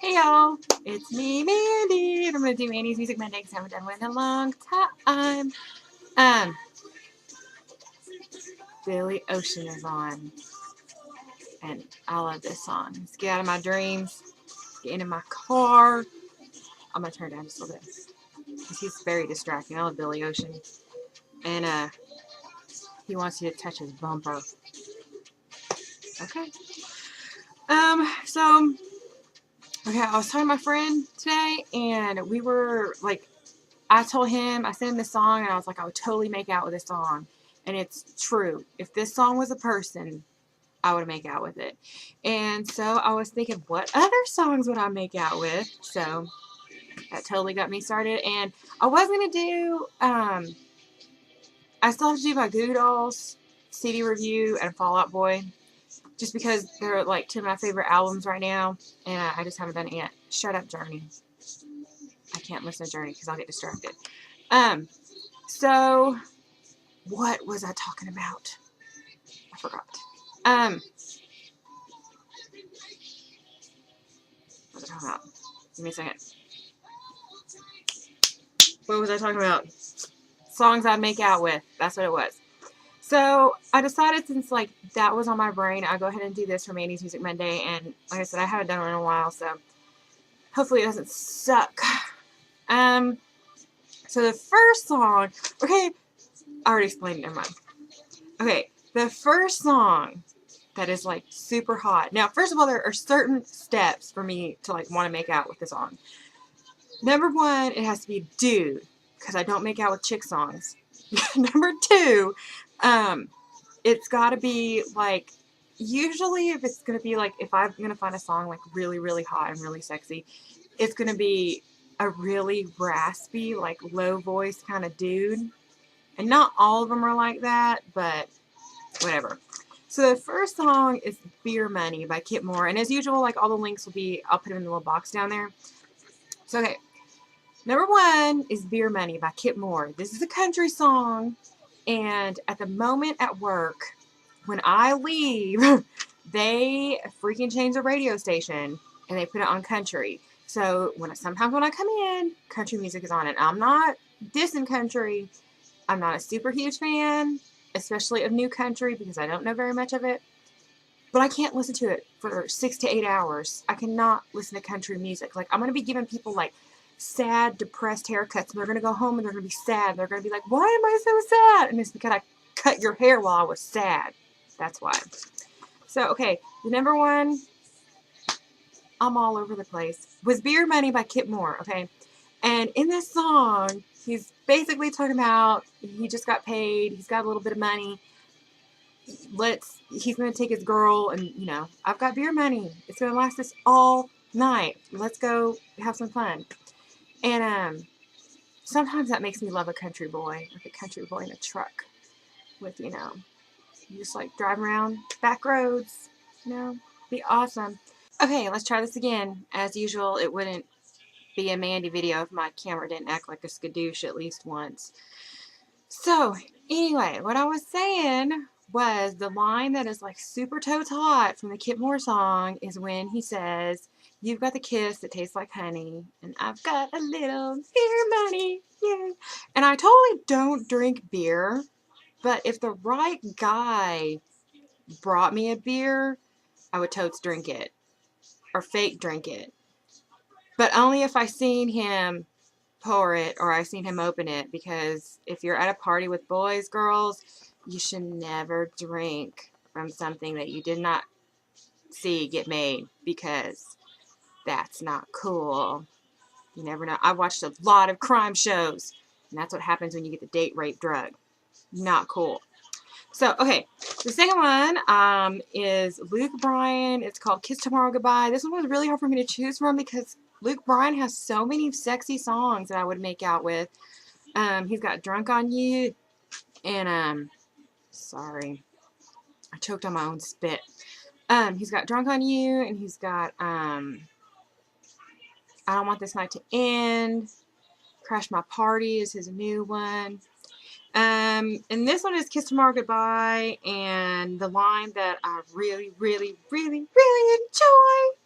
Hey y'all, it's me, Mandy, and I'm gonna do Mandy's Music Monday because I haven't done one in a long time. Billy Ocean is on, and I love this song. Let's get out of my dreams, get into my car. I'm gonna turn it down just a little bit because he's very distracting. I love Billy Ocean, and he wants you to touch his bumper. Okay. Okay, I was talking to my friend today, and we were like, I told him, I sent him this song, and I was like, I would totally make out with this song. And it's true. If this song was a person, I would make out with it. And so I was thinking, what other songs would I make out with? So that totally got me started. And I was going to do, I still have to do my Goo Dolls CD review and Fall Out Boy. Just because they're like two of my favorite albums right now. And I just haven't done it yet. Shut up, Journey. I can't listen to Journey because I'll get distracted. So what was I talking about? I forgot. What was I talking about? Give me a second. What was I talking about? Songs I'd make out with. That's what it was. So I decided, since like that was on my brain, I'll go ahead and do this for Mandy's Music Monday. And like I said, I haven't done one in a while, so hopefully it doesn't suck. So the first song, okay, I already explained it, never mind. Okay, the first song that is like super hot. Now, first of all, there are certain steps for me to like want to make out with the song. Number one, it has to be dude, because I don't make out with chick songs. Number two, it's got to be like, usually if it's going to be like, if I'm going to find a song like really, really hot and really sexy, it's going to be a really raspy, like low voice kind of dude. And not all of them are like that, but whatever. So the first song is Beer Money by Kip Moore. And as usual, like all the links will be, I'll put them in the little box down there. So, okay. Number one is Beer Money by Kip Moore. This is a country song. And at the moment at work, when I leave, they freaking change the radio station and they put it on country. So sometimes when I come in, country music is on. And I'm not dissing country. I'm not a super huge fan, especially of new country, because I don't know very much of it. But I can't listen to it for 6 to 8 hours. I cannot listen to country music. Like, I'm going to be giving people, like, sad, depressed haircuts, and they're going to go home and they're going to be sad. They're going to be like, why am I so sad? And it's because I cut your hair while I was sad. That's why. So, okay, the number one, I'm all over the place, was Beer Money by Kip Moore, okay? And in this song, he's basically talking about he just got paid, he's got a little bit of money, he's going to take his girl, and, you know, I've got beer money, it's going to last us all night, let's go have some fun. And sometimes that makes me love a country boy, like a country boy in a truck with, you know, just like driving around back roads, you know, be awesome. Okay, let's try this again. As usual, it wouldn't be a Mandy video if my camera didn't act like a skadoosh at least once. So, anyway, what I was saying was the line that is like super totes hot from the Kip Moore song is when he says, you've got the kiss that tastes like honey, and I've got a little beer money, yeah. And I totally don't drink beer, but if the right guy brought me a beer, I would totes drink it, or fake drink it. But only if I seen him pour it or I seen him open it, because if you're at a party with boys, girls, you should never drink from something that you did not see get made, because that's not cool. You never know. I watched a lot of crime shows, and that's what happens when you get the date rape drug. Not cool. So, okay, the second one is Luke Bryan. It's called Kiss Tomorrow Goodbye. This one was really hard for me to choose from because Luke Bryan has so many sexy songs that I would make out with. He's got Drunk on You, and, sorry, I choked on my own spit. He's got Drunk on You, and he's got, I Don't Want This Night to End. Crash My Party is his new one. And this one is Kiss Tomorrow Goodbye, and the line that I really, really, really, really enjoy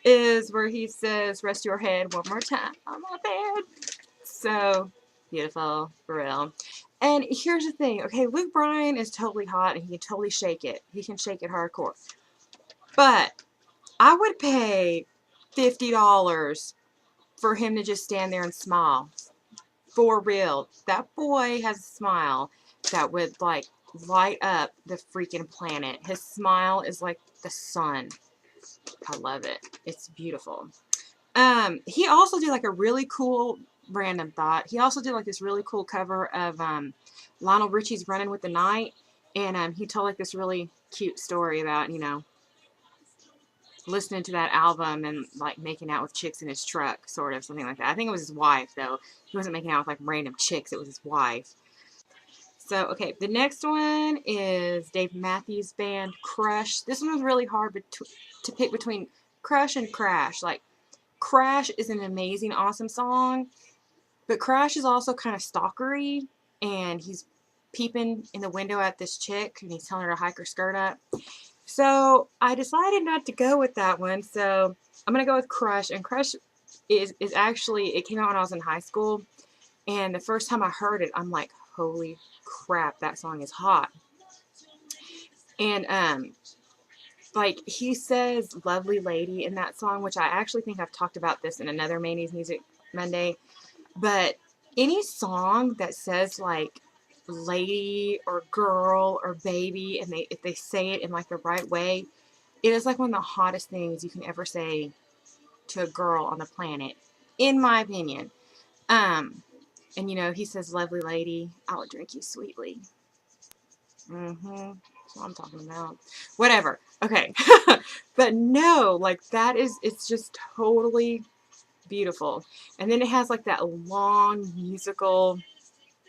is where he says, rest your head one more time on my bed. So beautiful, for real. And here's the thing, okay, Luke Bryan is totally hot and he can totally shake it. He can shake it hardcore. But I would pay $50 for him to just stand there and smile. For real. That boy has a smile that would, like, light up the freaking planet. His smile is like the sun. I love it. It's beautiful. He also did, like, a really cool, random thought, he also did, like, this really cool cover of, Lionel Richie's Running with the Night. And, he told, like, this really cute story about, you know, listening to that album and, like, making out with chicks in his truck, sort of, something like that. I think it was his wife, though. He wasn't making out with, like, random chicks. It was his wife. So, okay, the next one is Dave Matthews Band, Crush. This one was really hard to pick between Crush and Crash. Like, Crash is an amazing, awesome song, but Crash is also kind of stalkery, and he's peeping in the window at this chick, and he's telling her to hike her skirt up. So I decided not to go with that one, so I'm going to go with Crush. And Crush is actually, it came out when I was in high school, and the first time I heard it, I'm like, holy crap, that song is hot. And, like, he says lovely lady in that song, which I actually think I've talked about this in another Mandy's Music Monday, but any song that says, like, lady or girl or baby, and if they say it in, like, the right way, it is, like, one of the hottest things you can ever say to a girl on the planet, in my opinion. And, you know, he says, lovely lady, I will drink you sweetly. That's what I'm talking about. Whatever. Okay. But no, like, it's just totally beautiful. And then it has, like, that long musical,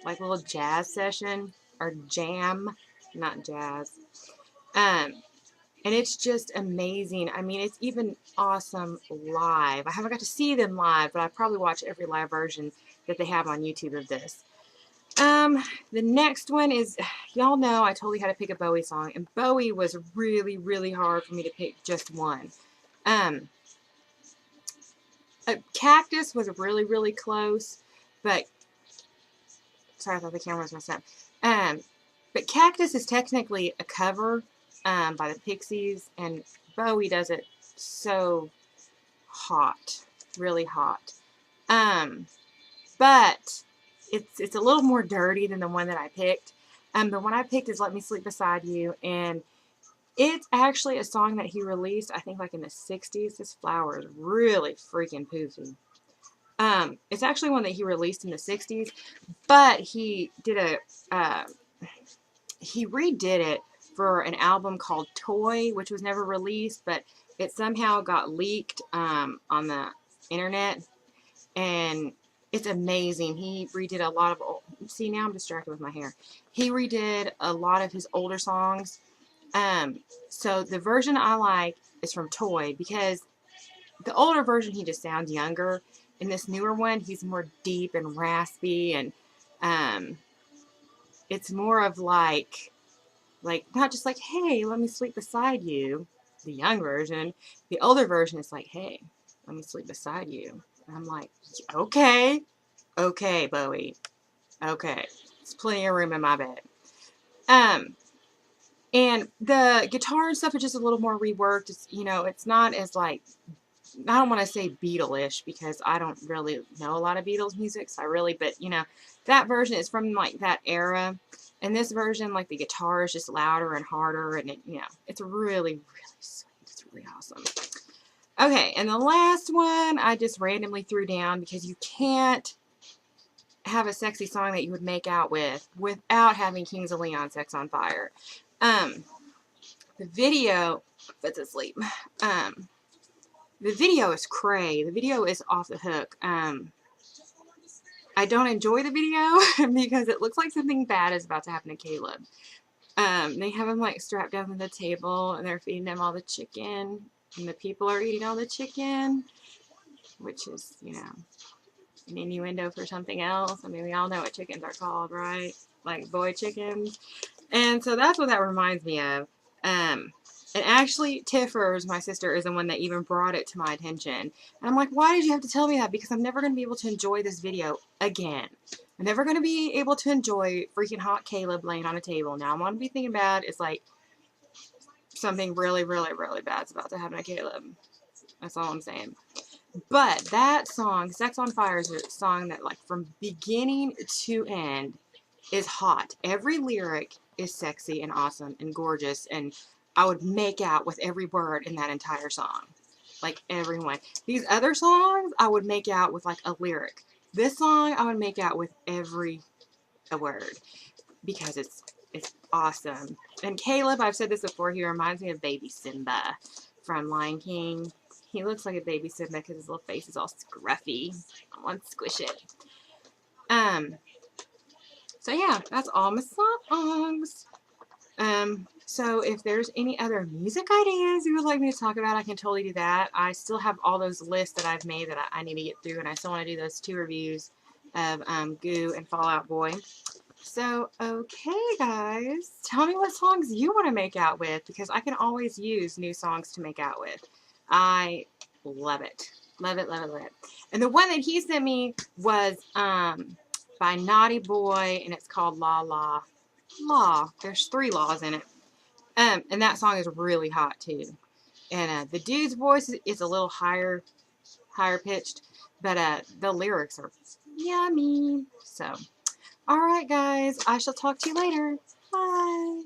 like, little jazz session, or jam, not jazz. And it's just amazing. I mean, it's even awesome live. I haven't got to see them live, but I probably watch every live version that they have on YouTube of this. The next one is, y'all know I totally had to pick a Bowie song, and Bowie was really, really hard for me to pick just one. Cactus was really, really close, but, sorry, I thought the camera was messed up. But Cactus is technically a cover, by the Pixies, and Bowie does it so hot, really hot. But it's a little more dirty than the one that I picked. The one I picked is Let Me Sleep Beside You, and it's actually a song that he released, I think, like, in the 60s. This flower is really freaking poofy. It's actually one that he released in the 60s, but he did he redid it for an album called Toy, which was never released, but it somehow got leaked, on the internet, and it's amazing. He redid a lot of, see, now I'm distracted with my hair. He redid a lot of his older songs. So the version I like is from Toy, because the older version, he just sounds younger. In this newer one, he's more deep and raspy, and, it's more of like, not just like, hey, let me sleep beside you, the young version. The older version is like, hey, let me sleep beside you. And I'm like, okay, Bowie, okay, there's plenty of room in my bed. And the guitar and stuff is just a little more reworked. It's, you know, it's not as, like, I don't want to say Beatle-ish, because I don't really know a lot of Beatles music, so but, you know, that version is from, like, that era, and this version, like, the guitar is just louder and harder, and it, you know, it's really, really sweet. It's really awesome. Okay, and the last one I just randomly threw down, because you can't have a sexy song that you would make out with without having Kings of Leon, Sex on Fire. The video, Fit's asleep. The video is cray. The video is off the hook. I don't enjoy the video because it looks like something bad is about to happen to Caleb. They have him, like, strapped down to the table, and they're feeding him all the chicken, and the people are eating all the chicken, which is, you know, an innuendo for something else. I mean, we all know what chickens are called, right? Like, boy chickens. And so that's what that reminds me of. And actually, Tiffers, my sister, is the one that even brought it to my attention. And I'm like, why did you have to tell me that? Because I'm never going to be able to enjoy this video again. I'm never going to be able to enjoy freaking hot Caleb laying on a table. Now, I'm going to be thinking about it's like something really, really, really bad's about to happen to Caleb. That's all I'm saying. But that song, Sex on Fire, is a song that, like, from beginning to end is hot. Every lyric is sexy and awesome and gorgeous, and I would make out with every word in that entire song. Like, everyone. These other songs, I would make out with, like, a lyric. This song, I would make out with every word because it's awesome. And Caleb, I've said this before, he reminds me of baby Simba from Lion King. He looks like a baby Simba because his little face is all scruffy. I want to squish it. So yeah, that's all my songs. So if there's any other music ideas you would like me to talk about, I can totally do that. I still have all those lists that I've made that I need to get through, and I still want to do those 2 reviews of Goo and Fall Out Boy. So, okay, guys, tell me what songs you want to make out with, because I can always use new songs to make out with. I love it. Love it, love it, love it. And the one that he sent me was by Naughty Boy, and it's called La La La. There's 3 laws in it. And that song is really hot, too. And the dude's voice is a little higher pitched, but the lyrics are yummy. So, alright, guys, I shall talk to you later. Bye.